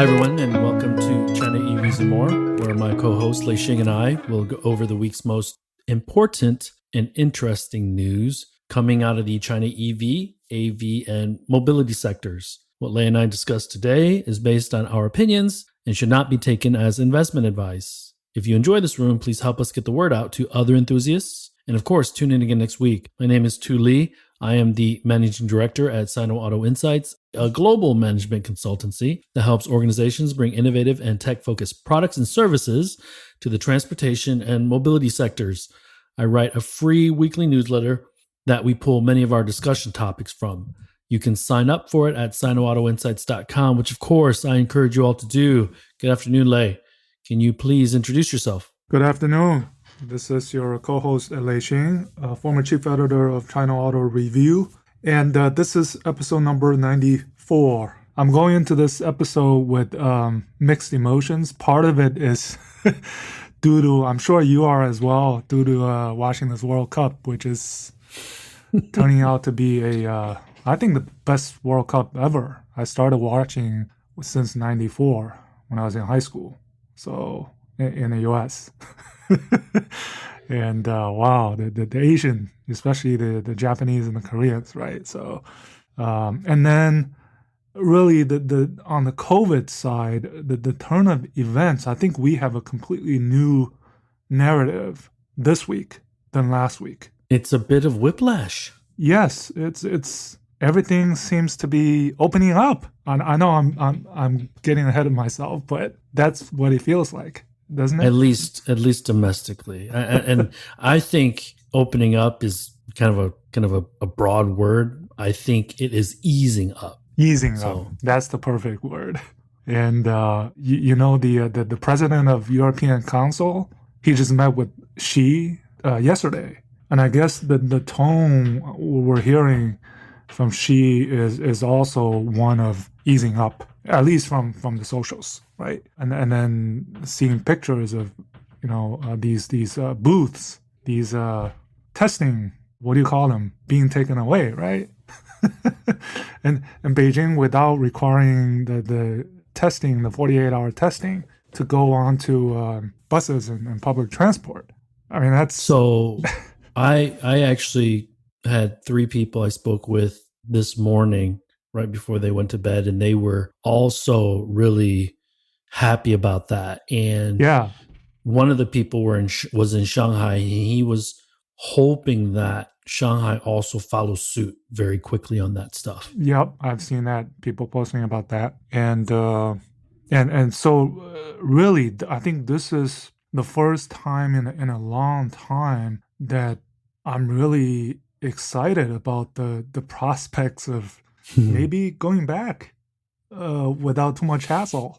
everyone, and welcome to China EVs and More, where my co-host Lei Xing and I will go over the week's most important and interesting news coming out of the China EV, AV, and mobility sectors. What Lei and I discuss today is based on our opinions and should not be taken as investment advice. If you enjoy this room, please help us get the word out to other enthusiasts. And of course, tune in again next week. My name is Tu Lei. I am the managing director at Sino Auto Insights, a global management consultancy that helps organizations bring innovative and tech-focused products and services to the transportation and mobility sectors. I write a free weekly newsletter that we pull many of our discussion topics from. You can sign up for it at sinoautoinsights.com, which of course I encourage you all to do. Good afternoon, Lei. Can you please introduce yourself? Good afternoon. This is your co-host, Lei Xing, former chief editor of China Auto Review. And this is episode number 94. I'm going into this episode with mixed emotions. Part of it is due to, I'm sure you are as well, due to watching this World Cup, which is turning out to be I think the best World Cup ever. I started watching since 94 when I was in high school. So in the US. And wow, the Asian, especially the Japanese and the Koreans, right? So, and then really the on the COVID side, the turn of events, I think we have a completely new narrative this week than last week. It's a bit of whiplash. Yes, it's everything seems to be opening up. I know I'm getting ahead of myself, but that's what it feels like, doesn't it? At least domestically, and I think opening up is kind of a broad word. I think it is easing up. Easing up. That's the perfect word. And you know the president of European Council, he just met with Xi yesterday, and I guess the tone we're hearing from Xi is also one of easing up, at least from the socials, right? And then seeing pictures of these booths, these testing, what do you call them, being taken away, right? and Beijing, without requiring the testing, the 48-hour testing, to go on to buses and public transport. I mean, that's so. I actually had 3 people I spoke with this morning right before they went to bed, and they were also really happy about that. And yeah, one of the people was in Shanghai, and he was hoping that Shanghai also follows suit very quickly on that stuff. Yep, I've seen that, people posting about that. And so really, I think this is the first time in a long time that I'm really excited about the prospects of maybe going back without too much hassle.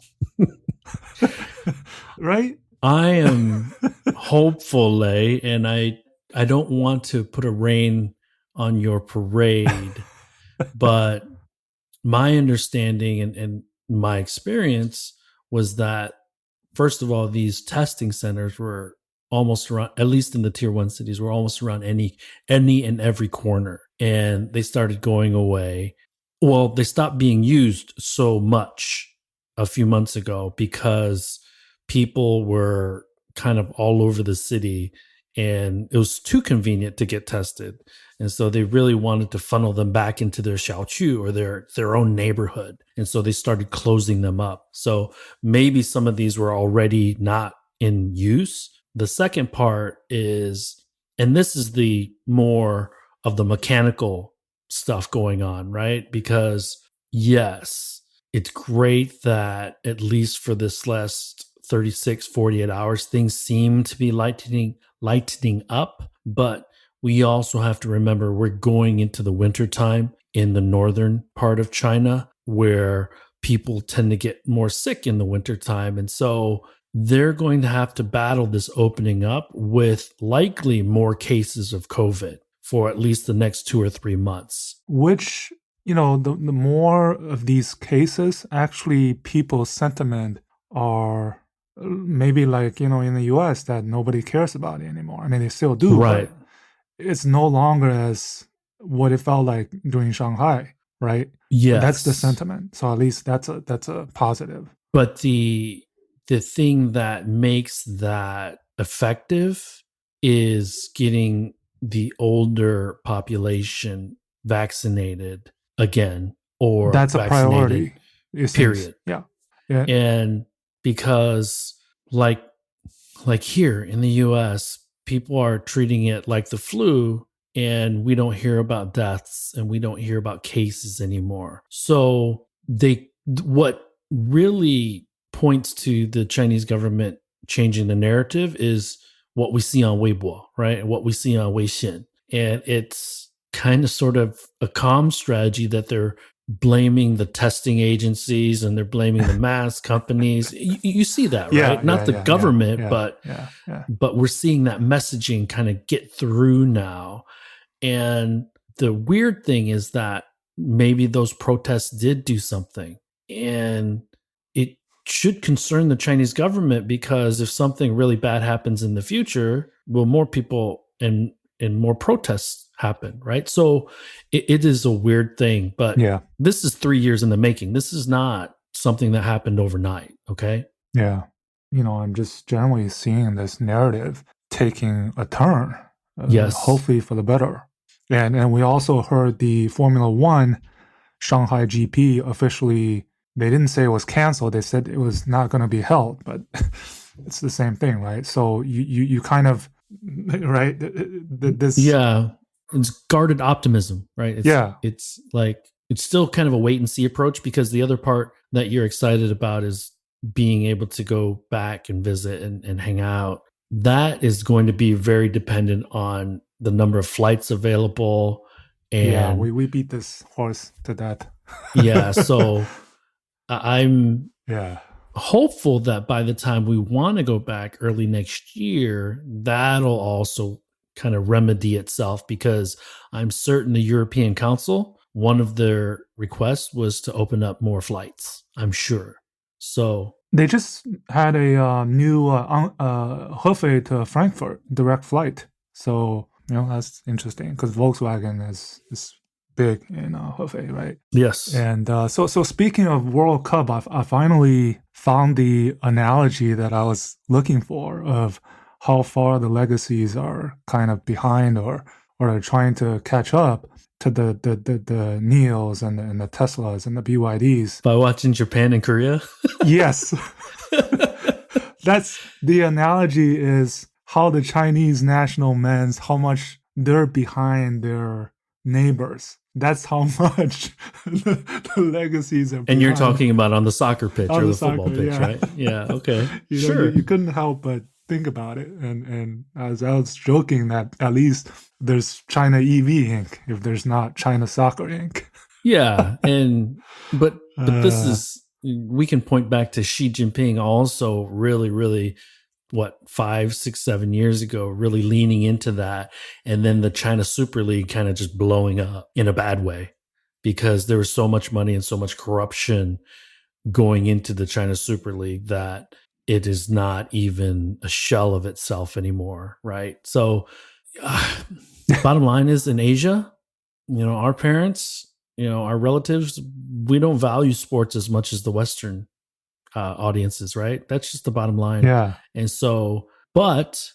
Right? I am hopeful, Lei, and I don't want to put a rein on your parade, but my understanding and my experience was that, first of all, these testing centers were almost around, at least in the tier 1 cities, were almost around any and every corner. And they started going away. Well, they stopped being used so much a few months ago because people were kind of all over the city and it was too convenient to get tested. And so they really wanted to funnel them back into their xiaoqu or their own neighborhood. And so they started closing them up. So maybe some of these were already not in use. The second part is, and this is the more of the mechanical stuff going on, right? Because yes, it's great that at least for this last 36, 48 hours, things seem to be lightening up. But we also have to remember we're going into the winter time in the northern part of China where people tend to get more sick in the wintertime. And so they're going to have to battle this opening up with likely more cases of COVID for at least the next 2 or 3 months. Which, the more of these cases, actually people's sentiment are maybe like, in the US that nobody cares about it anymore. I mean, they still do. Right. But it's no longer as what it felt like during Shanghai, right? Yes. That's the sentiment. So at least that's a positive. But the thing that makes that effective is getting the older population vaccinated again or That's a vaccinated, priority, it seems. period. Yeah. Yeah. And because like here in the US, people are treating it like the flu, and we don't hear about deaths and we don't hear about cases anymore. So what really points to the Chinese government changing the narrative is what we see on Weibo, right? And what we see on Weixin. And it's kind of sort of a calm strategy that they're blaming the testing agencies and they're blaming the mask companies. You see that, Yeah. right? Yeah. Not the Yeah. Yeah. government, Yeah. Yeah. Yeah. but we're seeing that messaging kind of get through now. And the weird thing is that maybe those protests did do something, and it should concern the Chinese government, because if something really bad happens in the future, will more people and more protests happen, right? So it is a weird thing, but Yeah. this is 3 years in the making. This is not something that happened overnight. Okay. Yeah. I'm just generally seeing this narrative taking a turn, Yes. hopefully for the better. And we also heard the Formula One Shanghai GP officially, they didn't say it was canceled. They said it was not going to be held, but it's the same thing, right? So you kind of, right? This, Yeah. It's guarded optimism, right? yeah, It's like it's still kind of a wait and see approach, because the other part that you're excited about is being able to go back and visit and hang out. That is going to be very dependent on the number of flights available. yeah, And we beat this horse to death. yeah, so I'm Yeah. hopeful that by the time we want to go back early next year, that'll also kind of remedy itself, because I'm certain the European Council, one of their requests was to open up more flights. I'm sure. So They just had a new Hefei to Frankfurt direct flight. So, that's interesting because Volkswagen is big in Hefei, right? yes, And so speaking of World Cup, I finally found the analogy that I was looking for of how far the legacies are kind of behind or are trying to catch up to the Neos and the Teslas and the BYDs. by watching Japan and Korea. Yes. That's the analogy, is how the Chinese national men's, how much they're behind their neighbors. That's how much the legacies are behind. And you're talking about on the soccer pitch On or the the football soccer, pitch, yeah. right? Yeah, okay. You, you couldn't help but think about it. And as I was joking that at least there's China EV Inc. if there's not China Soccer Inc. Yeah, but this is, we can point back to Xi Jinping also really what 5, 6, 7 years ago, really leaning into that, and then the China Super League kind of just blowing up in a bad way, because there was so much money and so much corruption going into the China Super League that it is not even a shell of itself anymore, right? So bottom line is, in Asia, our parents, our relatives, we don't value sports as much as the Western audiences, right? That's just the bottom line. Yeah. And so, but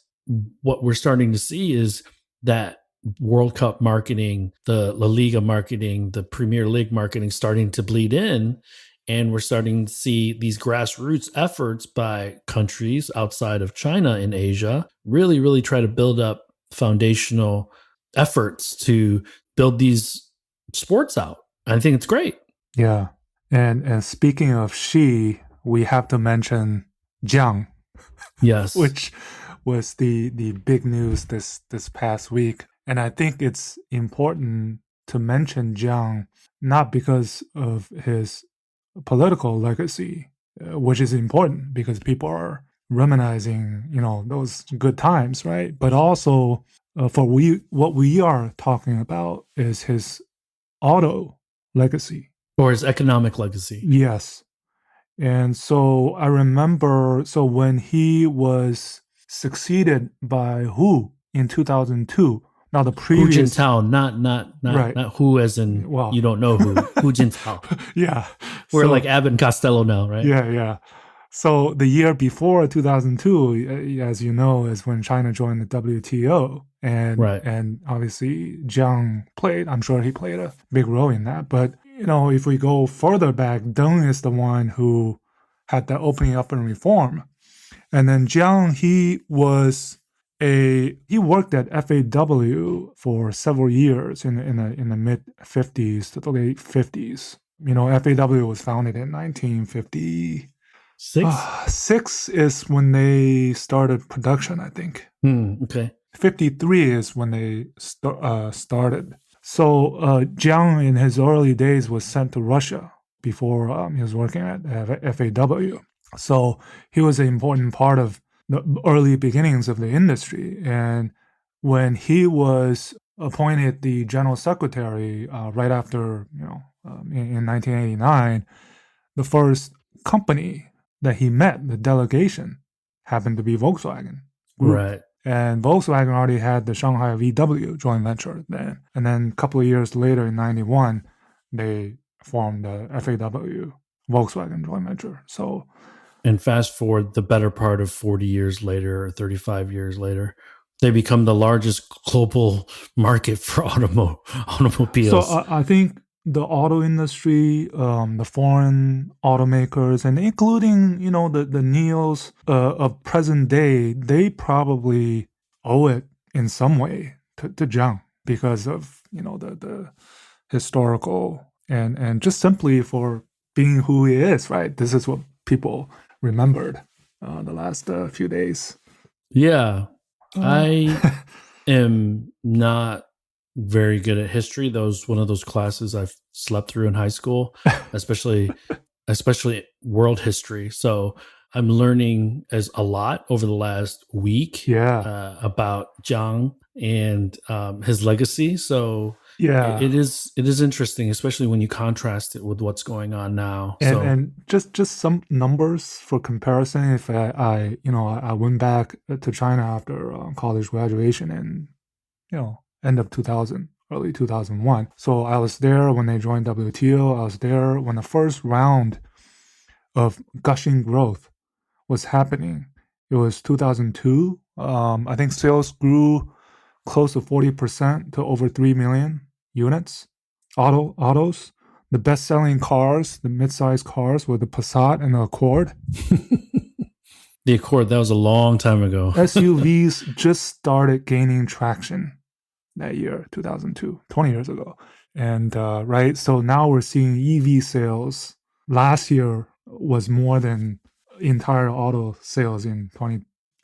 what we're starting to see is that World Cup marketing, the La Liga marketing, the Premier League marketing starting to bleed in. And we're starting to see these grassroots efforts by countries outside of China in Asia really try to build up foundational efforts to build these sports out. I think it's great. Yeah. And speaking of Xi, we have to mention Jiang. Yes. Which was the big news this past week. And I think it's important to mention Jiang, not because of his political legacy, which is important because people are reminiscing, those good times, right? But also what we are talking about is his auto legacy. Or his economic legacy. Yes. And so I remember, when he was succeeded by Hu in 2002, Now the Hu previous, Jintao, not right? not who as in Well, you don't know who. Hu Jintao. yeah. We're like So Abbott and Costello now, right? yeah, yeah. So the year before 2002, as you know, is when China joined the WTO, Right. and obviously Jiang played. I'm sure he played a big role in that. But if we go further back, Deng is the one who had the opening up and reform, and then Jiang he worked at FAW for several years in the mid 50s to the late 50s. FAW was founded in 1950. 6? Six is when they started production, I think. Okay. 53 is when they started. So Jiang, in his early days, was sent to Russia before he was working at FAW. So he was an important part of the early beginnings of the industry. And when he was appointed the general secretary right after, in 1989, the first company that he met, the delegation, happened to be Volkswagen Group. Right. And Volkswagen already had the Shanghai VW joint venture then. And then a couple of years later, in 91, they formed the FAW Volkswagen joint venture. So, And fast forward the better part of 40 years later or 35 years later, they become the largest global market for so automobiles. I think the auto industry, the foreign automakers, and including the neos of present day, they probably owe it in some way to Jiang because of the historical and just simply for being who he is. Right, this is what people remembered the last few days. Yeah. Uh, I am not very good at history. That was one of those classes I've slept through in high school, especially world history. So I'm learning as a lot over the last week yeah, about Jiang and his legacy. So yeah. it is interesting, especially when you contrast it with what's going on now. And So and just some numbers for comparison. If I went back to China after college graduation in end of 2000, early 2001. So I was there when they joined WTO. I was there when the first round of gushing growth was happening. It was 2002. I think sales grew close to 40% to over 3 million units. Autos. The best-selling cars, the mid-sized cars, were the Passat and the Accord. the Accord, that was a long time ago. SUVs just started gaining traction that year, 2002, 20 years ago. And right, so now we're seeing EV sales. Last year was more than entire auto sales in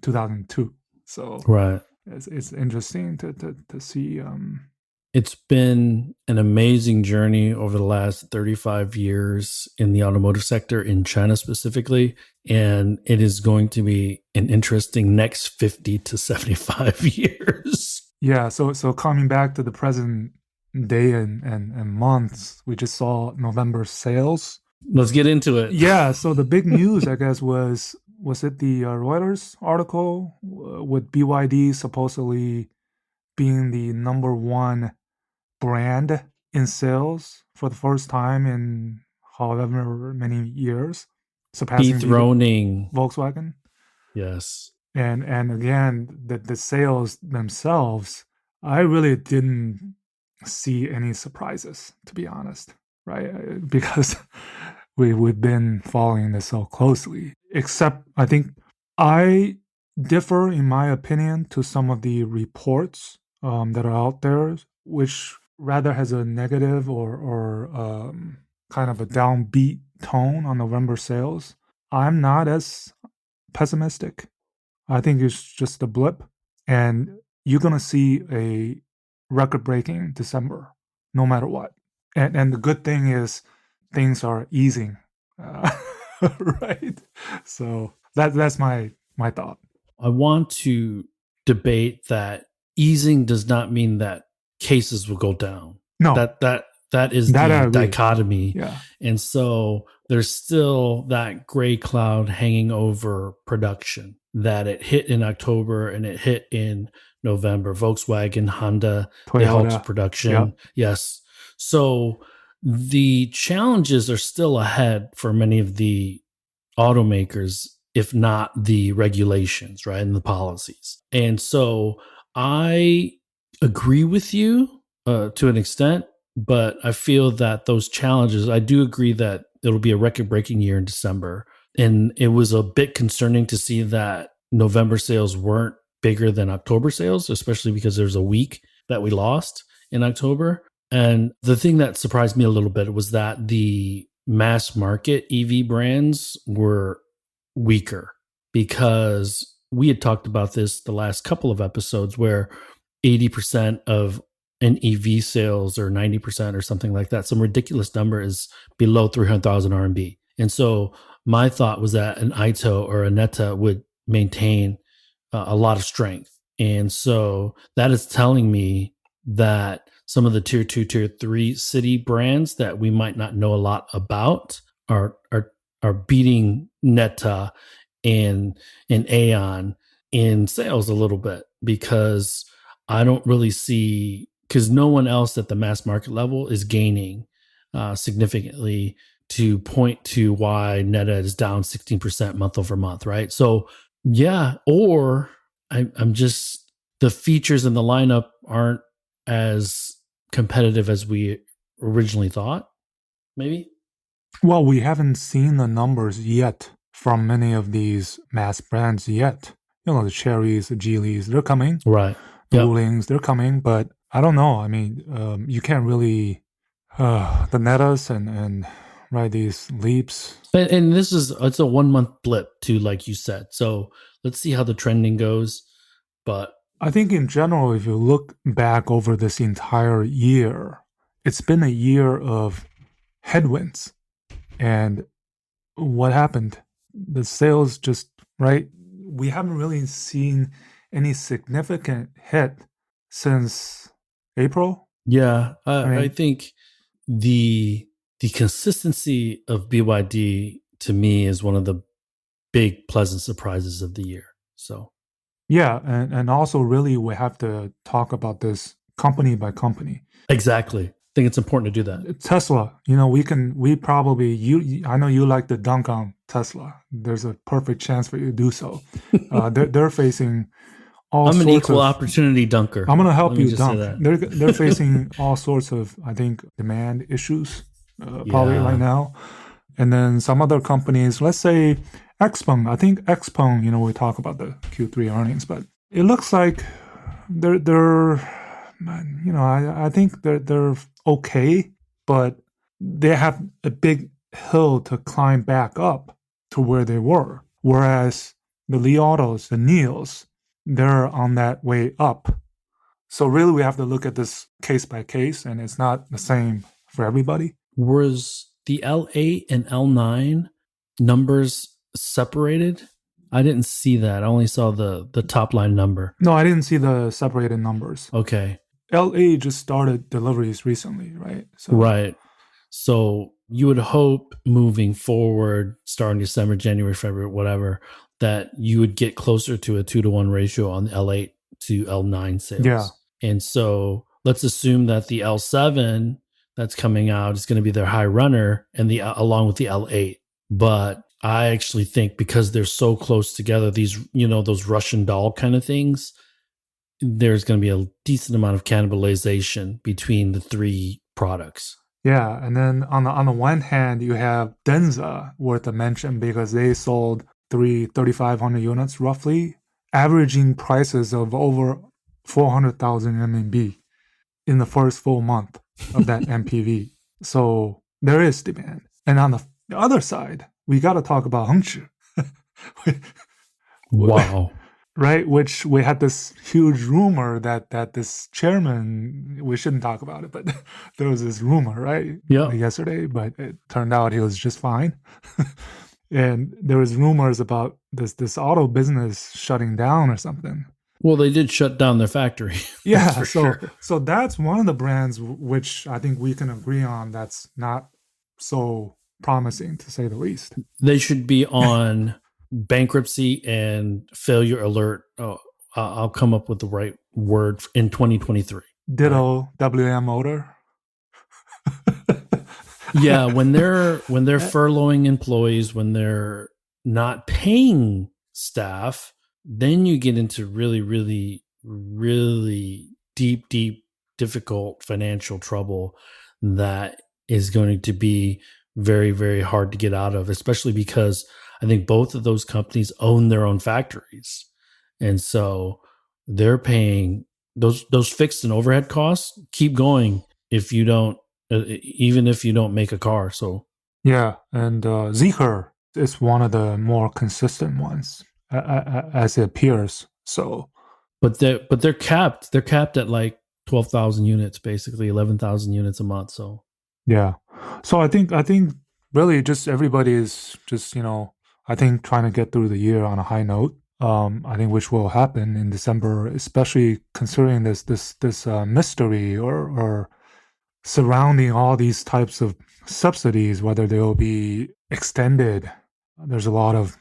2002. So Right. it's interesting to see. It's been an amazing journey over the last 35 years in the automotive sector in China specifically. And it is going to be an interesting next 50 to 75 years. Yeah, so coming back to the present day and months, we just saw November sales. Let's get into it. Yeah, so the big news, I guess, was it the Reuters article with BYD supposedly being the number one brand in sales for the first time in however many years, surpassing Dethroning. Volkswagen. Yes. And again, the sales themselves, I really didn't see any surprises, to be honest, right? Because we've been following this so closely. Except I think I differ in my opinion to some of the reports that are out there, which rather has a negative or kind of a downbeat tone on November sales. I'm not as pessimistic. I think it's just a blip, and you're gonna see a record-breaking December, no matter what. And the good thing is things are easing, uh, right? So that's my thought. I want to debate that easing does not mean that cases will go down. No, That is that I the agree. dichotomy. Yeah, And so there's still that gray cloud hanging over production. that it hit in October and it hit in November. Volkswagen, Honda, they halted Toyota. production. Yep. Yes. So the challenges are still ahead for many of the automakers, if not the regulations, right, and the policies. And so I agree with you to an extent, but I feel that those challenges, I do agree that it'll be a record breaking year in December. And it was a bit concerning to see that November sales weren't bigger than October sales, especially because there's a week that we lost in October. And the thing that surprised me a little bit was that the mass market EV brands were weaker, because we had talked about this the last couple of episodes where 80% of an EV sales, or 90% or something like that, some ridiculous number, is below 300,000 RMB. And so my thought was that an Ito or a Neta would maintain a lot of strength. And so that is telling me that some of the tier 2, tier 3 city brands that we might not know a lot about are beating Neta and Aeon in sales a little bit, because I don't really see, because no one else at the mass market level is gaining significantly to point to why Neta is down 16% month over month, right? So yeah, or I'm just, the features in the lineup aren't as competitive as we originally thought, maybe. Well, we haven't seen the numbers yet from many of these mass brands yet. You know, the Cherries, the Geelys, they're coming. Right. The Yep. Wulings, they're coming. But I don't know. I mean, you can't really, the Netas and right, these Leaps. And this is, it's a 1 month blip too, like you said. So let's see how the trending goes. But I think in general, if you look back over this entire year, it's been a year of headwinds. And what happened? The sales just, right? We haven't really seen any significant hit since April. yeah, I I mean, think the consistency of BYD to me is one of the big pleasant surprises of the year. So yeah, and also really we have to talk about this company by company. exactly, I think it's important to do that. Tesla, you know, we probably, I know you like to dunk on Tesla. There's a perfect chance for you to do so. They're facing all I'm an sorts equal of. opportunity dunker. I'm gonna Let help me you just say dunk. that. They're facing all sorts of, I think, demand issues, probably right Yeah. now. And then some other companies, let's say XPeng. I think XPeng, you know, we talk about the Q3 earnings, but it looks like they're you know, I think they're okay, but they have a big hill to climb back up to where they were. Whereas the Li Autos, the Neos, they're on that way up. So really, we have to look at this case by case, and it's not the same for everybody. Was the L8 and L9 numbers separated? I didn't see that. I only saw the top line number. No, I didn't see the separated numbers. Okay. LA just started deliveries recently, right? So Right. So you would hope moving forward, starting December, January, February, whatever, that you would get closer to a 2-to-1 ratio on the L8 to L9 sales. yeah, And so let's assume that the L7 that's coming out is going to be their high runner, and the along with the L8. But I actually think, because they're so close together, these, you know, those Russian doll kind of things, there's going to be a decent amount of cannibalization between the three products. yeah. And then on the one hand, you have Denza worth a mention because they sold 3,500 units roughly, averaging prices of over 400,000 RMB in the first full month of that MPV. So there is demand. And on the other side, we got to talk about Hengchi. Wow. Right, which we had this huge rumor that this chairman, we shouldn't talk about it, but there was this rumor, right? Yeah. Yesterday, but it turned out he was just fine. And there was rumors about this auto business shutting down or something. Well, they did shut down their factory. Yeah, for so sure. so that's one of the brands which I think we can agree on that's not so promising, to say the least. They should be on bankruptcy and failure alert. Oh, I'll come up with the right word in 2023. Right. Ditto WM Motor. Yeah, when they're furloughing employees, when they're not paying staff, then you get into really, really, really deep, deep, difficult financial trouble that is going to be very, very hard to get out of, especially because I think both of those companies own their own factories. And so they're paying those fixed and overhead costs keep going if you don't even if you don't make a car. So, Yeah, and Zeekr is one of the more consistent ones, as it appears. So but they're capped. They're capped at like 12,000 units, basically 11,000 units a month. So, yeah, so I think really just everybody is just I think trying to get through the year on a high note. I think which will happen in December, especially considering this mystery or surrounding all these types of subsidies, whether they will be extended. There's a lot of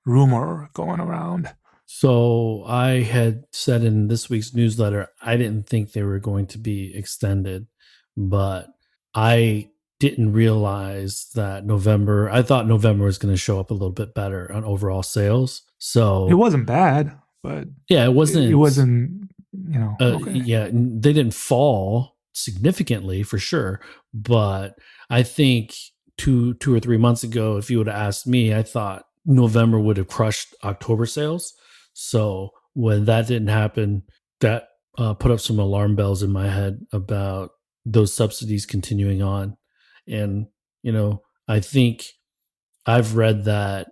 rumor going around. so I had said in this week's newsletter, I didn't think they were going to be extended, but I didn't realize that November. I thought November was going to show up a little bit better on overall sales. It So, wasn't bad, but yeah, it it wasn't wasn't, okay. yeah, they didn't fall significantly for sure, but I think 2 or 3 months ago, if you would have asked me, I thought November would have crushed October sales. So when that didn't happen, that put up some alarm bells in my head about those subsidies continuing on. And I think I've read that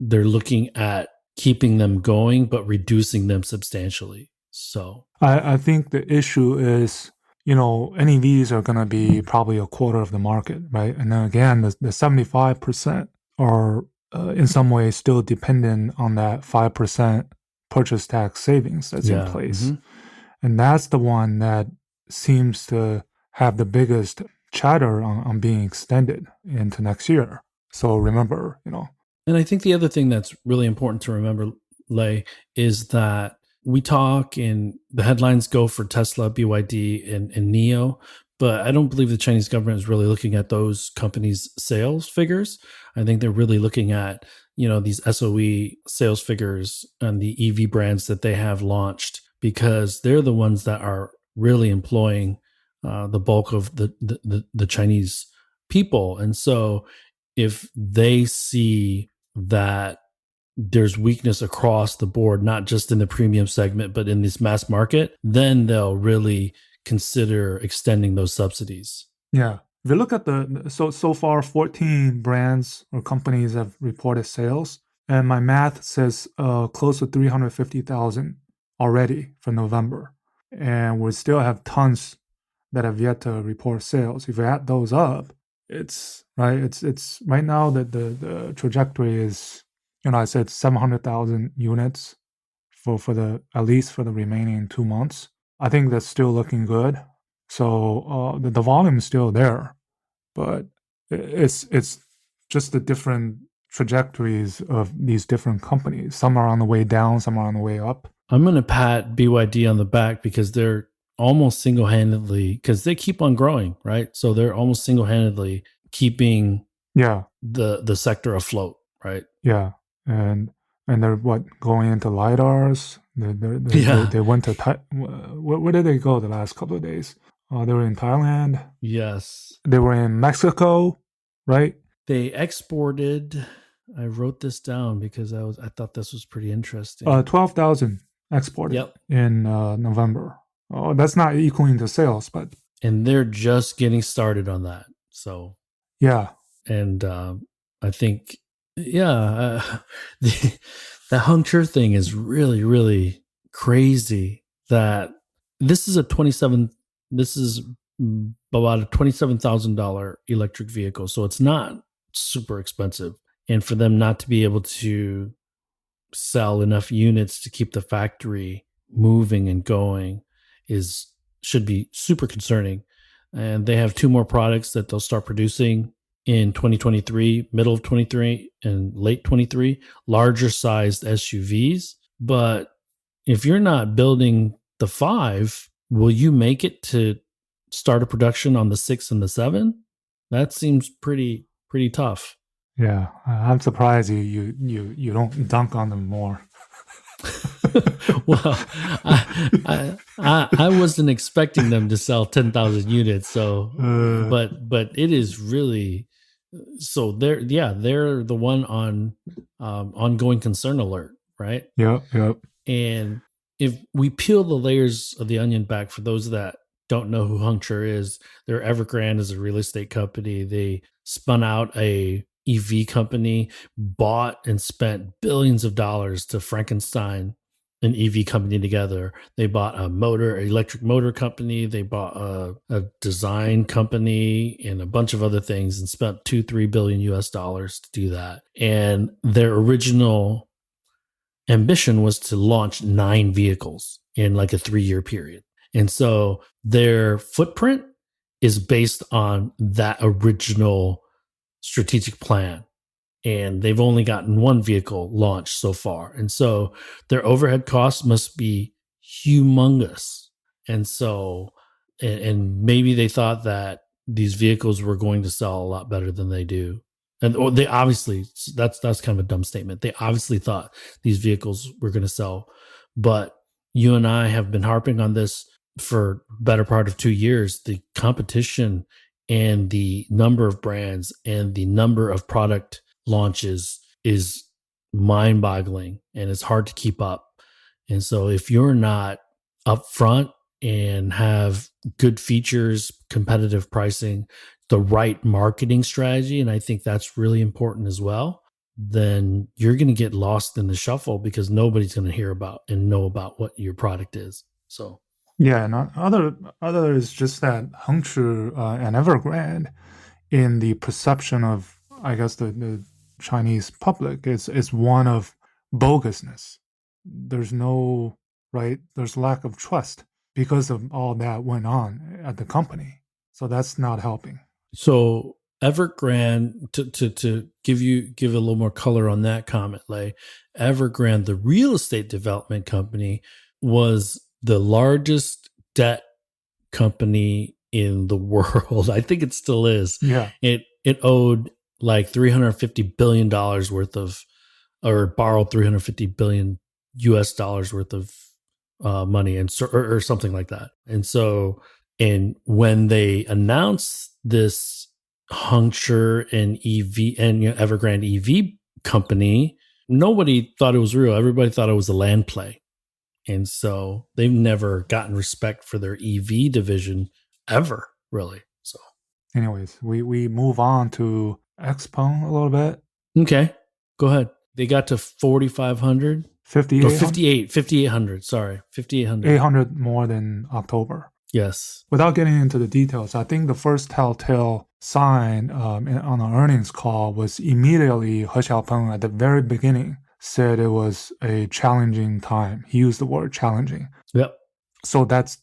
they're looking at keeping them going but reducing them substantially. So, I think the issue is, NEVs are going to be probably a quarter of the market, right? And then again, the 75% are in some way still dependent on that 5% purchase tax savings that's in yeah. place. And that's the one that seems to have the biggest chatter on being extended into next year. So remember, And I think the other thing that's really important to remember, Lei, is that we talk and the headlines go for Tesla, BYD, and NIO, but I don't believe the Chinese government is really looking at those companies' sales figures. I think they're really looking at these SOE sales figures and the EV brands that they have launched, because they're the ones that are really employing the bulk of the Chinese people. And so if they see that there's weakness across the board, not just in the premium segment, but in this mass market, then they'll really consider extending those subsidies. Yeah. If you look at so far 14 brands or companies have reported sales, and my math says close to 350,000 already for November. And we still have tons that have yet to report sales. If you add those up, it's right. It's right now that the trajectory is, I said 700,000 units for the at least for the remaining 2 months. I think that's still looking good. So the volume is still there, but it's just the different trajectories of these different companies. Some are on the way down, some are on the way up. I'm going to pat BYD on the back because they're almost single-handedly, because they keep on growing, right? So they're almost single-handedly keeping Yeah, the sector afloat, right? yeah, and they're going into lidars. Yeah. They went to where did they go the last couple of days? They were in Thailand. Yes. They were in Mexico, right? They exported. I wrote this down because I thought this was pretty interesting. 12,000 exported Yep. in November. Oh, that's not equaling to sales, but And they're just getting started on that. So, yeah, and I think, yeah, the Hunter thing is really, really crazy. That this is this is about a $27,000 electric vehicle, so it's not super expensive. And for them not to be able to sell enough units to keep the factory moving and going should be super concerning. And they have two more products that they'll start producing in 2023, middle of 23 and late 23, larger sized SUVs. But if you're not building the 5, will you make it to start a production on the 6 and the 7? That seems pretty tough. Yeah, I'm surprised you don't dunk on them more. Well, I wasn't expecting them to sell 10,000 units. So, but it is really so. They're the one on ongoing concern alert, right? Yep. And if we peel the layers of the onion back, for those that don't know who Hongcher is, their Evergrande is a real estate company. They spun out a EV company, bought and spent billions of dollars to Frankenstein an EV company together. They bought an electric motor company. They bought a design company and a bunch of other things and spent 2-3 billion US dollars to do that. And their original ambition was to launch 9 vehicles in like a 3-year period. And so their footprint is based on that original strategic plan. And they've only gotten 1 vehicle launched so far. And so their overhead costs must be humongous. And so, and maybe they thought that these vehicles were going to sell a lot better than they do. And or they obviously, that's kind of a dumb statement. They obviously thought these vehicles were going to sell. But you and I have been harping on this for better part of 2 years. The competition and the number of brands and the number of product launches is mind-boggling, and it's hard to keep up. And so if you're not upfront and have good features, competitive pricing, the right marketing strategy, and I think that's really important as well, then you're going to get lost in the shuffle because nobody's going to hear about and know about what your product is. So yeah, and other is just that Hongchu and Evergrande, in the perception of, I guess, the Chinese public, is one of bogusness. There's no right. There's lack of trust because of all that went on at the company. So that's not helping. So Evergrande, to give a little more color on that comment, Lei, Evergrande, the real estate development company, was the largest debt company in the world. I think it still is. Yeah. It owed like $350 billion worth of, or borrowed 350 billion US dollars worth of money, and or something like that. And so, and when they announced this Hongcher and EV and Evergrande EV company, nobody thought it was real. Everybody thought it was a land play. And so they've never gotten respect for their EV division ever, really. So, anyways, we move on to XPeng a little bit. Okay, go ahead. They got to 4,500. 5,800. Sorry, 5,800. 800 more than October. Yes. Without getting into the details, I think the first telltale sign on the earnings call was immediately He Xiaopeng at the very beginning said it was a challenging time. He used the word challenging. Yep. So that's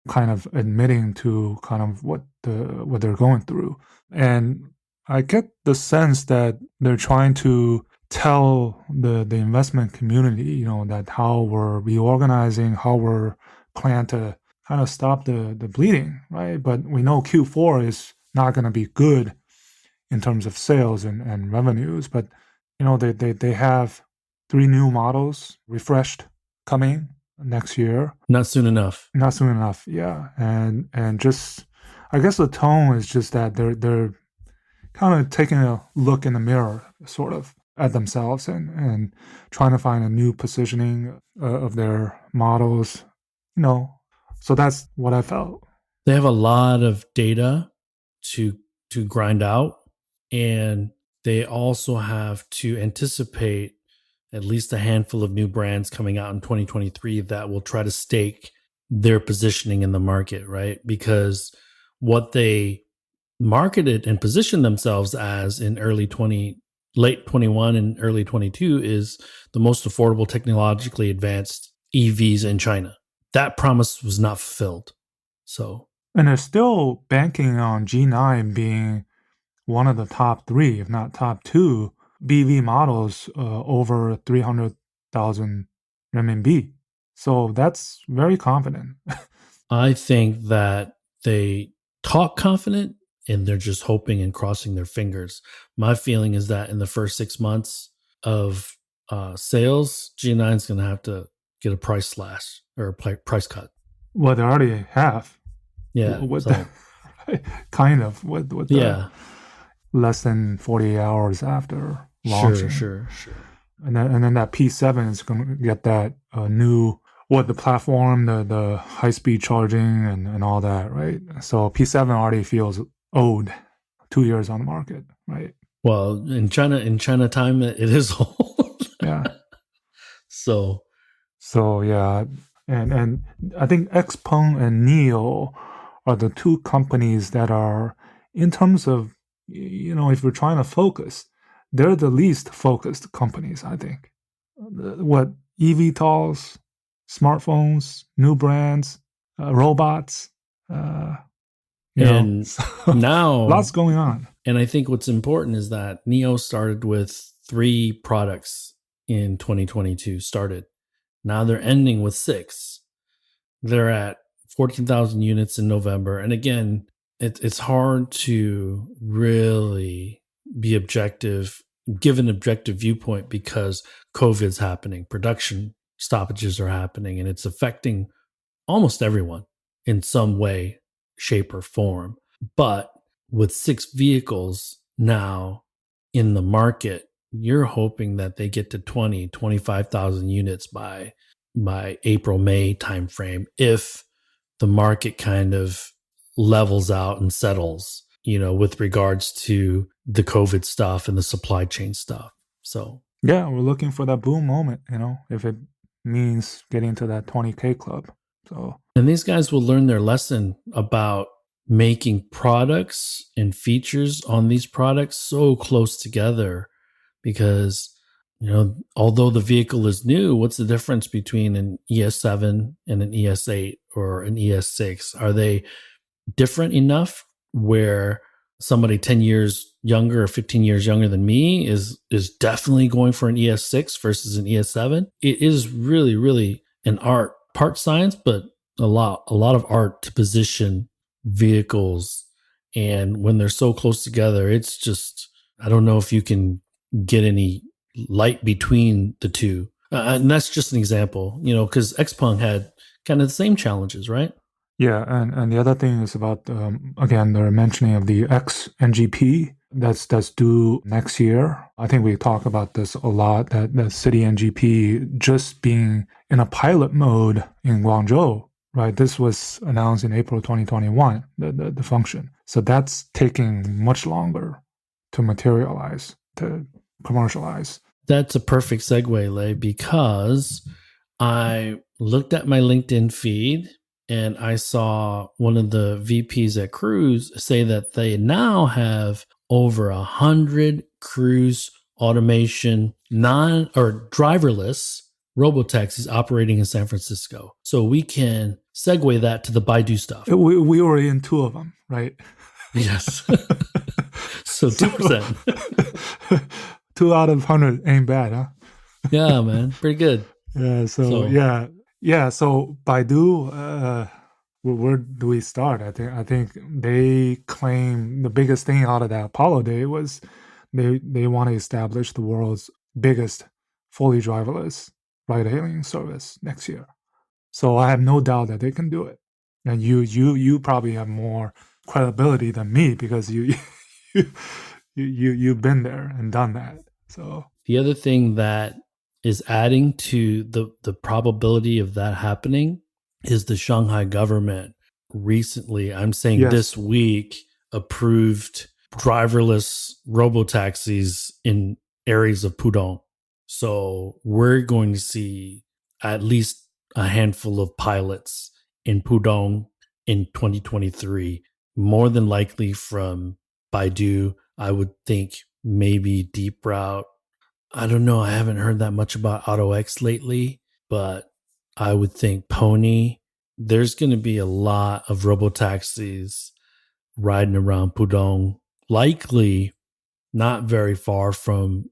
kind of admitting to kind of what they're going through. And I get the sense that they're trying to tell the investment community, that how we're reorganizing, how we're planning to kind of stop the bleeding, right? But we know Q4 is not going to be good in terms of sales and revenues. But they have 3 new models refreshed coming next year. Not soon enough. Not soon enough, yeah. And just, I guess the tone is just that they're kind of taking a look in the mirror, sort of, at themselves and trying to find a new positioning of their models, So that's what I felt. They have a lot of data to grind out, and they also have to anticipate at least a handful of new brands coming out in 2023 that will try to stake their positioning in the market, right? Because what they marketed and positioned themselves as in late 21 and early 22 is the most affordable, technologically advanced EVs in China. That promise was not fulfilled. So, and they're still banking on G9 being one of the top three, if not top two, BV models over 300,000 renminbi. So that's very confident. I think that they talk confident and they're just hoping and crossing their fingers. My feeling is that in the first 6 months of sales, G9 is going to have to get a price slash or a price cut. Well, they already have Yeah. with So, the, kind of with the yeah. less than 48 hours after Sure, launching. sure. And then that P7 is going to get that new the platform, the high speed charging and all that, right? So P7 already feels old, 2 years on the market, right? Well, in China time, it is old. Yeah. So, So yeah, and I think XPeng and Neo are the two companies that are, in terms of, if we're trying to focus, they're the least focused companies, I think. What, eVTOLs, smartphones, new brands, robots, uh, and so lots now, going on. and I think what's important is that Neo started with 3 products in 2022. Started. Now they're ending with 6. They're at 14,000 units in November. And again, it's hard to really be objective, give an objective viewpoint because COVID's happening, production stoppages are happening, and it's affecting almost everyone in some way, shape, or form. But with 6 vehicles now in the market, you're hoping that they get to 20, 25,000 units by April, May timeframe if the market kind of levels out and settles, with regards to the COVID stuff and the supply chain stuff. So, Yeah, we're looking for that boom moment, if it means getting to that 20K club. So and these guys will learn their lesson about making products and features on these products so close together because although the vehicle is new, what's the difference between an ES7 and an ES8 or an ES6? Are they different enough where somebody 10 years younger or 15 years younger than me is definitely going for an ES6 versus an ES7? It is really, really an art, part science, but a lot of art to position vehicles. And when they're so close together, it's just, I don't know if you can get any light between the two. And that's just an example, because XPeng had kind of the same challenges, right? yeah, and the other thing is about again the mentioning of the X NGP that's due next year. I think we talk about this a lot. That city NGP just being in a pilot mode in Guangzhou, right? This was announced in April 2021. The function, so that's taking much longer to materialize, to commercialize. That's a perfect segue, Lei, because I looked at my LinkedIn feed and I saw one of the VPs at Cruise say that they now have over 100 Cruise automation non or driverless robotaxis operating in San Francisco. So we can segue that to the Baidu stuff. We were in 2 of them, right? Yes. So 2%. 2 out of 100 ain't bad, huh? Yeah, man. Pretty good. Yeah. So yeah. So Baidu, where do we start? I think they claim the biggest thing out of that Apollo Day was they want to establish the world's biggest fully driverless ride-hailing service next year. So I have no doubt that they can do it. And you probably have more credibility than me because you've been there and done that. So the other thing that is adding to the probability of that happening is the Shanghai government recently, I'm saying yes, this week, approved driverless robotaxis in areas of Pudong. So we're going to see at least a handful of pilots in Pudong in 2023, more than likely from Baidu. I would think maybe Deep Route. I don't know. I haven't heard that much about AutoX lately, but I would think Pony. There's going to be a lot of robotaxis riding around Pudong likely not very far from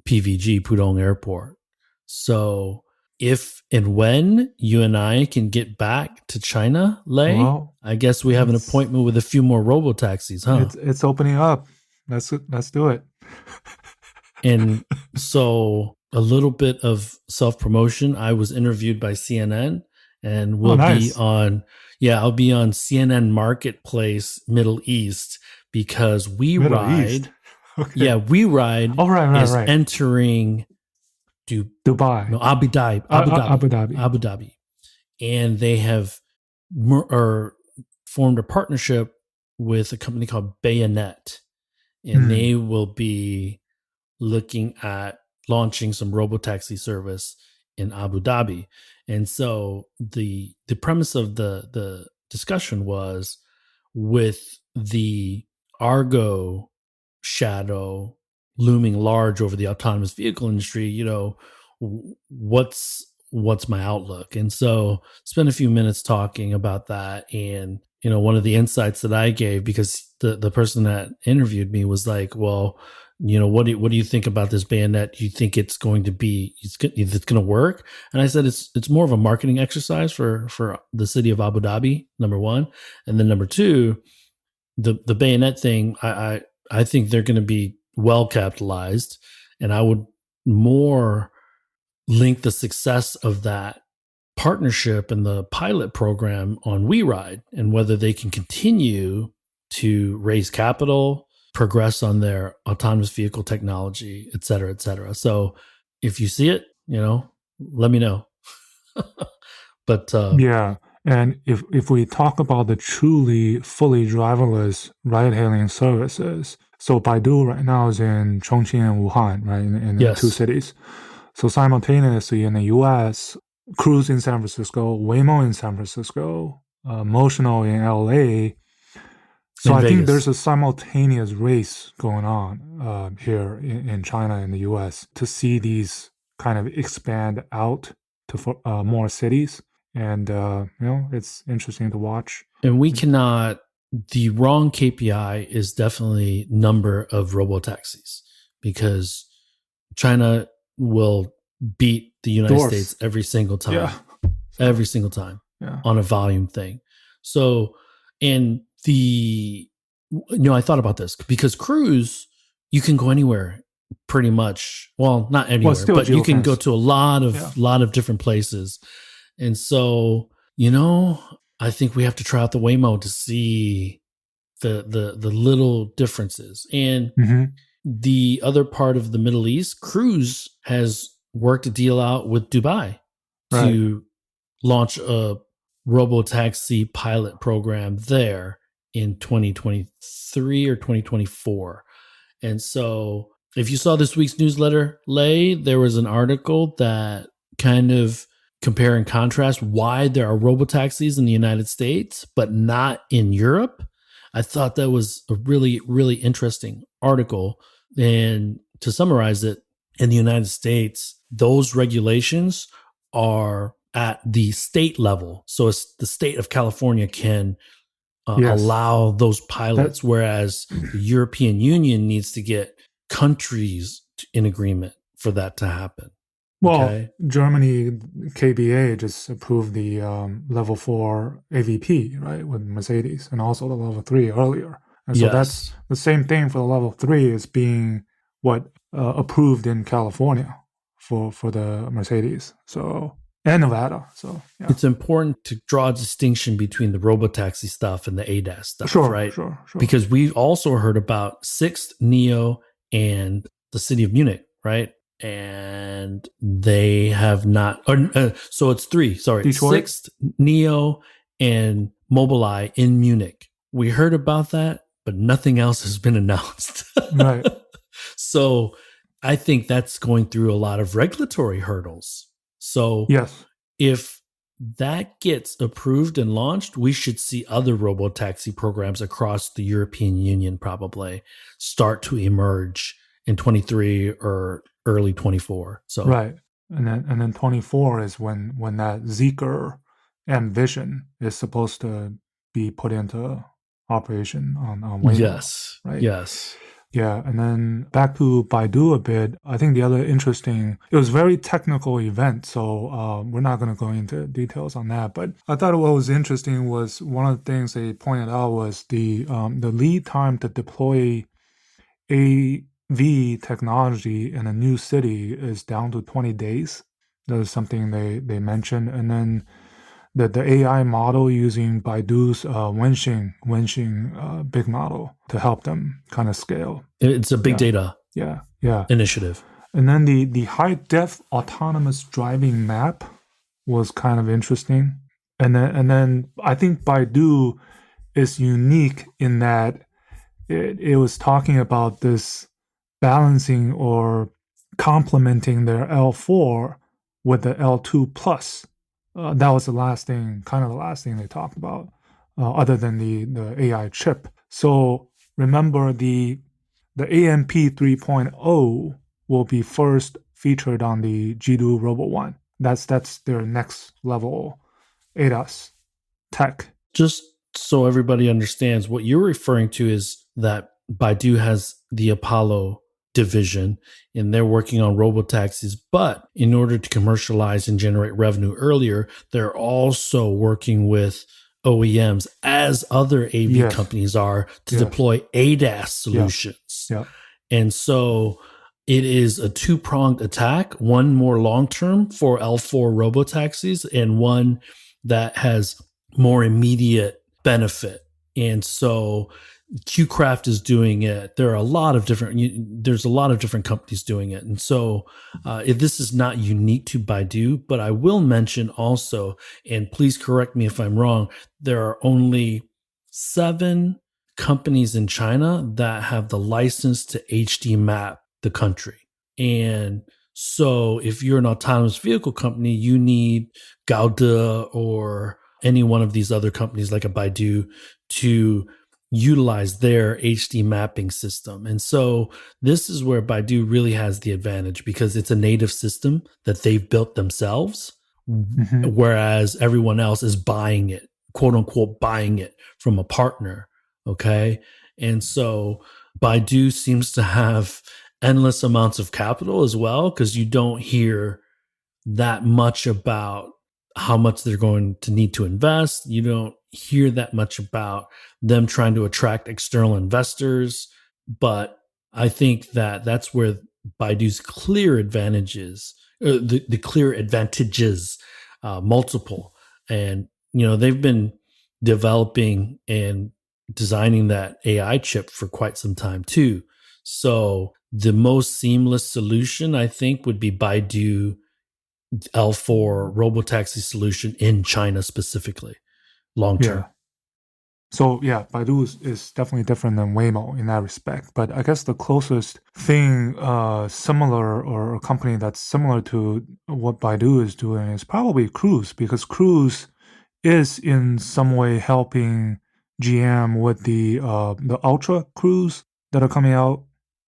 PVG, Pudong Airport. So if and when you and I can get back to China, Lei, Well, I guess we have an it's appointment with a few more robotaxis, huh? it's opening up. Let's do it. And so a little bit of self promotion. I was interviewed by CNN and Oh, will be nice. on, yeah, I'll be on CNN Marketplace Middle East because Middle East. Okay. We ride Oh, is right. entering Dubai. Abu Dhabi, Abu Abu Dhabi, Dhabi. Abu Dhabi, and they have or formed a partnership with a company called Bayonet, and Hmm. they will be looking at launching some robotaxi service in Abu Dhabi. And so the premise of the discussion was with the Argo shadow looming large over the autonomous vehicle industry, what's my outlook? And so spent a few minutes talking about that. And one of the insights that I gave, because the person that interviewed me was like, well, what do you think about this bayonet? Do you think it's going to be it's going to work? And I said it's more of a marketing exercise for the city of Abu Dhabi, number one, and then number two, the bayonet thing. I think they're going to be well capitalized, and I would more link the success of that partnership and the pilot program on WeRide and whether they can continue to raise capital, progress on their autonomous vehicle technology, et cetera, et cetera. So if you see it, let me know. But Yeah. And if we talk about the truly fully driverless ride-hailing services, so Baidu right now is in Chongqing and Wuhan, right, in two yes, cities. So simultaneously in the U.S., Cruise in San Francisco, Waymo in San Francisco, Motional in L.A. So in I think there's Vegas. a simultaneous race going on here in China and the U.S. to see these kind of expand out to more cities, and it's interesting to watch. And we cannot, the wrong KPI is definitely number of robotaxis because China will beat the Of United States course, yeah, so every single time yeah, on a volume thing. So, and I thought about this because cruise, you can go anywhere pretty much. Well, not well, it's anywhere, still but you can go geofenced, to a lot yeah, of different places. And so, I think we have to try out the Waymo to see the little differences. And hmm the other part of the Middle East, Cruise has worked a deal out with Dubai right, to launch a robo taxi pilot program there in 2023 or 2024. And so, if you saw this week's newsletter, Lei, there was an article that kind of compare and contrast why there are robo taxis in the United States, but not in Europe. I thought that was a really, really interesting article. And to summarize it, in the United States, those regulations are at the state level. So it's the state of California can yes, allow those that pilots, whereas the European Union needs to get countries in agreement for that to happen. well, Okay. Germany KBA just approved the level 4 AVP, right, with Mercedes, and also the level 3 earlier. And so that's Yes. the same thing for the level 3 is being what approved in California for the Mercedes. So and Nevada. So yeah, It's important to draw a distinction between the robotaxi stuff and the ADAS stuff, sure, right? sure, sure. Because we've also heard about Sixt, Neo, and the city of Munich, right? And they have not, so it's three, sorry, Detroit, Sixt, Neo, and Mobileye in Munich. We heard about that, but nothing else has been announced. right? So I think that's going through a lot of regulatory hurdles. So Yes, if that gets approved and launched, we should see other robotaxi programs across the European Union probably start to emerge in 23 or early 24. So, right. And then 24 is when that Zeekr and Vision is supposed to be put into operation on Waymo, Yes. right? Yes. Yeah, and then back to Baidu a bit. I think the other interesting, it was a very technical event, so we're not going to go into details on that. But I thought what was interesting was one of the things they pointed out was the lead time to deploy AV technology in a new city is down to 20 days. That is something they mentioned, and then the AI model using Baidu's Wenxing big model to help them kind of scale. It's a big Yeah, data yeah. initiative. And then the high def autonomous driving map was kind of interesting. And then I think Baidu is unique in that it was talking about this balancing or complementing their L4 with the L2 plus. That was the last thing, kind of the last thing they talked about, other than the AI chip. So remember the AMP 3.0 will be first featured on the Jidu Robo One. That's their next level ADAS tech. Just so everybody understands, what you're referring to is that Baidu has the Apollo division and they're working on robotaxis. But in order to commercialize and generate revenue earlier, they're also working with OEMs, as other AV Yes. companies are, to Yes. deploy ADAS solutions. Yeah. And so it is a two-pronged attack, one more long-term for L4 robotaxis and one that has more immediate benefit. And so QCraft is doing it. There's a lot of different companies doing it. And so this is not unique to Baidu, but I will mention also, and please correct me if I'm wrong, there are only 7 companies in China that have the license to HD map the country. And so if you're an autonomous vehicle company, you need govt or any one of these other companies like a Baidu to utilize their HD mapping system. And so this is where Baidu really has the advantage because it's a native system that they've built themselves, whereas everyone else is buying it, quote unquote, buying it from a partner. Okay. And so Baidu seems to have endless amounts of capital as well, because you don't hear that much about how much they're going to need to invest. You don't hear that much about them trying to attract external investors. But I think that that's where Baidu's clear advantages, the clear advantages, multiple. And, they've been developing and designing that AI chip for quite some time too. So the most seamless solution, I think, would be Baidu L4 robotaxi solution in China specifically, long term. Yeah. So yeah, Baidu is definitely different than Waymo in that respect. But I guess the closest thing similar or a company that's similar to what Baidu is doing is probably Cruise, because Cruise is in some way helping GM with the Ultra Cruise that are coming out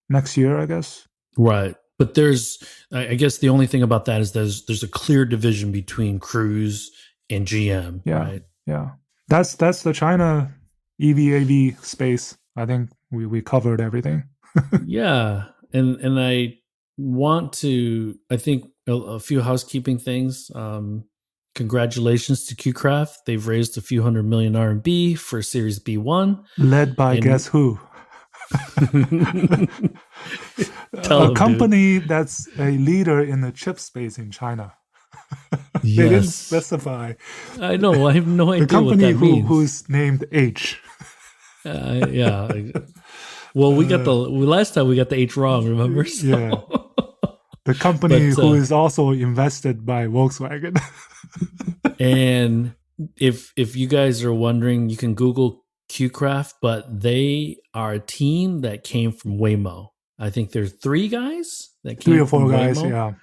next year, I guess. Right. But I guess the only thing about that is there's a clear division between Cruise and GM, Yeah. right? Yeah. That's the China EV/AV space. I think we covered everything. Yeah. And I want to, I think a few housekeeping things. Congratulations to QCraft. They've raised a few $100 million RMB for Series B1. Led by guess who? Tell a them, company that's a leader in the chip space in China. Yes. They didn't specify. I know. I have no idea the company what that means. Who's named H. Yeah. Well, we got last time we got the H wrong, remember? So. Yeah. The company who is also invested by Volkswagen. And if you guys are wondering, you can Google QCraft, but they are a team that came from Waymo. I think there's 3 guys that came 3 or 4 from guys, Waymo,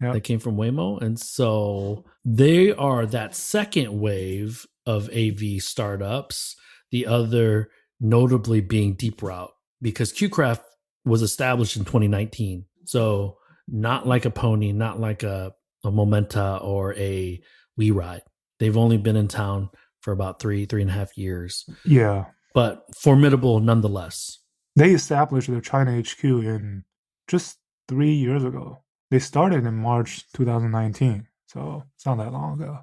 yeah. that came from Waymo. And so they are that second wave of AV startups, the other notably being Deep Route, because QCraft was established in 2019. So not like a Pony, not like a Momenta or a WeRide. They've only been in town for about 3.5 years. Yeah. but formidable nonetheless. They established their China HQ in just 3 years ago. They started in March 2019, so it's not that long ago.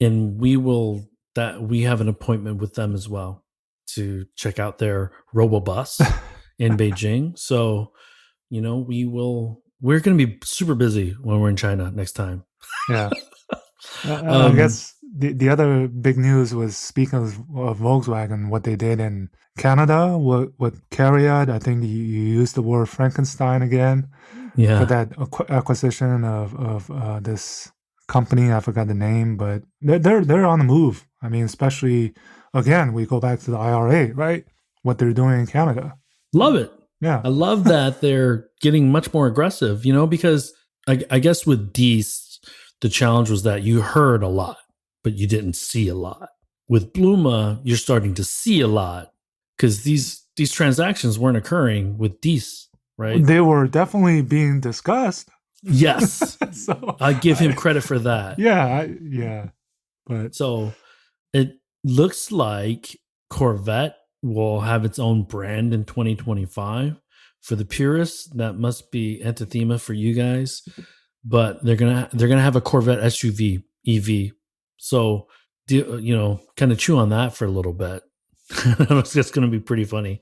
And we have an appointment with them as well to check out their robobus in Beijing. So, we're going to be super busy when we're in China next time. Yeah. I guess the other big news was, speaking of Volkswagen, what they did in Canada with Carriot. I think you used the word Frankenstein again for that acquisition of this company. I forgot the name, but they're on the move. I mean, especially, again, we go back to the IRA, right? What they're doing in Canada. Love it. Yeah. I love that they're getting much more aggressive, because I guess with Dees, the challenge was that you heard a lot, but you didn't see a lot. With Bluma, you're starting to see a lot because these transactions weren't occurring with Dees, right? They were definitely being discussed. Yes. So I give him credit for that. Yeah. But so it looks like Corvette will have its own brand in 2025. For the purists, that must be anathema for you guys. But they're gonna have a Corvette SUV EV. So kind of chew on that for a little bit. It's just going to be pretty funny.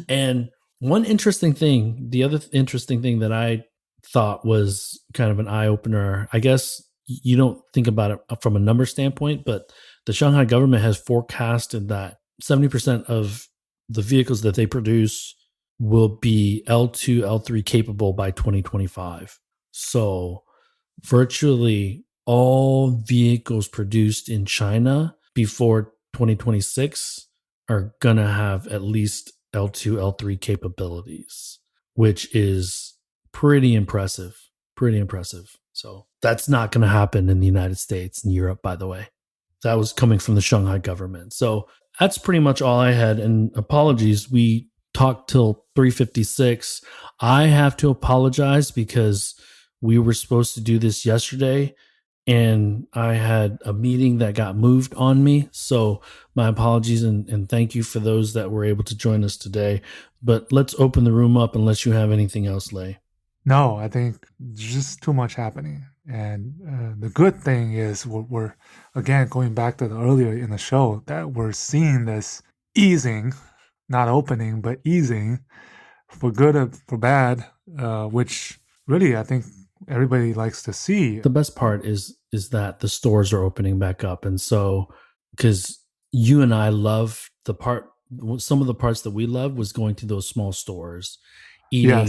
And one interesting thing, the other interesting thing that I thought was kind of an eye opener. I guess you don't think about it from a number standpoint, but the Shanghai government has forecasted that 70% of the vehicles that they produce will be L2, L3 capable by 2025. So virtually all vehicles produced in China before 2026 are going to have at least L2, L3 capabilities, which is pretty impressive. So that's not going to happen in the United States and Europe, by the way. That was coming from the Shanghai government. So that's pretty much all I had. And apologies, we talked till 3:56. I have to apologize because we were supposed to do this yesterday and I had a meeting that got moved on me. So my apologies and thank you for those that were able to join us today. But let's open the room up unless you have anything else, Lei. No, I think there's just too much happening. And the good thing is we're again, going back to the earlier in the show, that we're seeing this easing, not opening, but easing for good or for bad, which really I think everybody likes to see. The best part is that the stores are opening back up. And so, because you and I love some of the parts that we love was going to those small stores, eating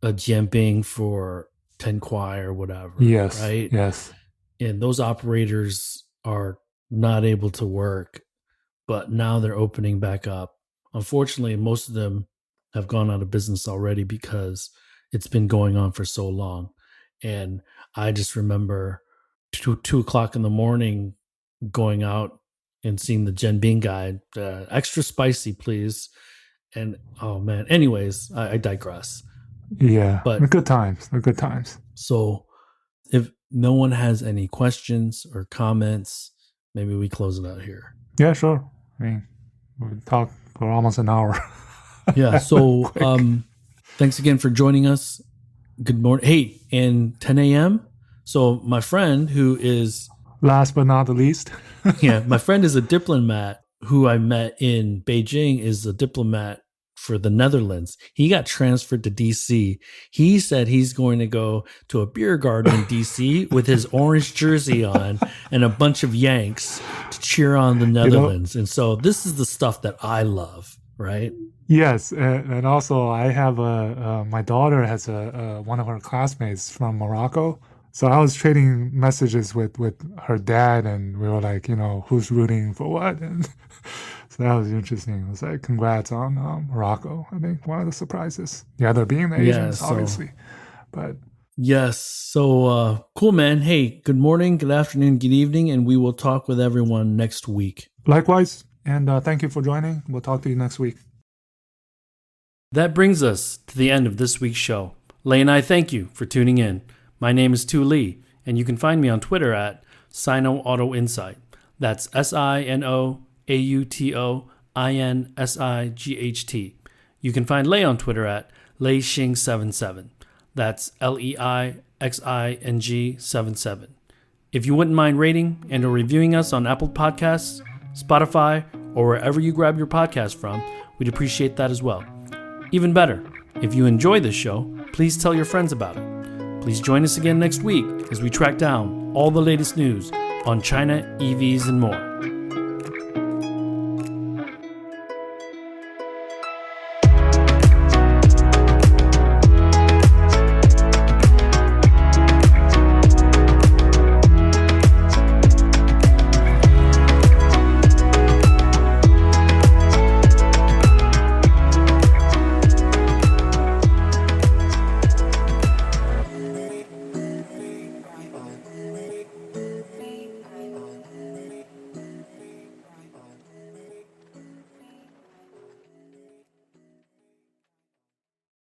a jianbing for 10 kuai or whatever. Yes. Right? Yes. And those operators are not able to work, but now they're opening back up. Unfortunately, most of them have gone out of business already because it's been going on for so long. And I just remember 2 o'clock in the morning going out and seeing the jianbing guide, extra spicy, please. And oh man, anyways, I digress. Yeah, but they're good times. They're good times. So if no one has any questions or comments, maybe we close it out here. Yeah, sure. I mean, we talked for almost an hour. Yeah. So thanks again for joining us. Good morning. Hey, and 10 a.m. So my friend who is... Last but not the least. Yeah, my friend is a diplomat who I met in Beijing, is a diplomat for the Netherlands. He got transferred to DC. He said he's going to go to a beer garden in DC with his orange jersey on and a bunch of Yanks to cheer on the Netherlands. And so this is the stuff that I love, right? Yes, and also I have my daughter has one of her classmates from Morocco. So I was trading messages with her dad, and we were like, who's rooting for what? And so that was interesting. It was like, congrats on Morocco. I think one of the surprises. The other being the Asians, obviously. But yes. So cool, man. Hey, good morning, good afternoon, good evening, and we will talk with everyone next week. Likewise. And thank you for joining. We'll talk to you next week. That brings us to the end of this week's show. Lei and I thank you for tuning in. My name is Tu Lei, and you can find me on Twitter at Sino Auto Insight. That's SinoAuto INSIGHT. You can find Lei on Twitter at LeiXing77. That's LEIXING77. If you wouldn't mind rating and or reviewing us on Apple Podcasts, Spotify, or wherever you grab your podcast from, we'd appreciate that as well. Even better, if you enjoy this show, please tell your friends about it. Please join us again next week as we track down all the latest news on China, EVs, and more.